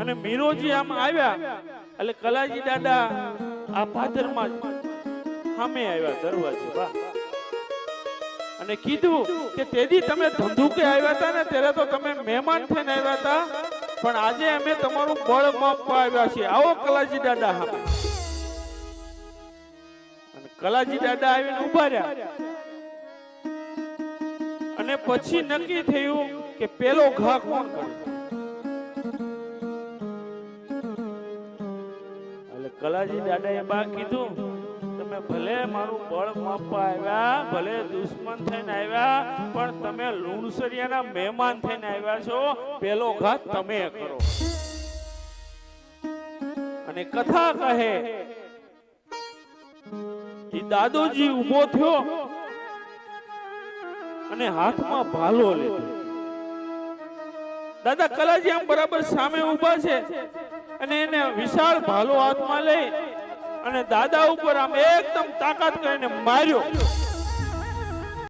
અને મીરોજી આમ આવ્યા એટલે કલાજી દાદા આ પાદરમાં સામે આવ્યા દરવાજે બા અને કીધું કે તેદી તમે ધંધુકે આવ્યા હતા ને ત્યારે તો તમે મહેમાન થઈને આવ્યા હતા, પણ આજે અમે તમારું બળ માપવા આવ્યા છીએ, આવો કલાજી દાદા સામે. અને કલાજી દાદા આવીને ઉભા રહ્યા અને પછી નક્કી થયું કે પેલો ઘા કોણ કરે. એટલે કલાજી દાદાએ બા કીધું તમે ભલે મારું બળ માપવા આવ્યા, ભલે દુશ્મન થઈને આવ્યા, પણ તમે લુણસરિયાના મહેમાન થઈને આવ્યા છો, પેલો ઘા તમે કરો. અને કથા કહે ઈ દાદોજી ઊભો થયો અને હાથમાં ભાલો લીધો. દાદા કલાજી આમ બરાબર સામે ઊભા છે અને એને વિશાળ ભાલો હાથમાં લઈ અને દાદા ઉપર આમ એકદમ તાકાત કરીને માર્યો.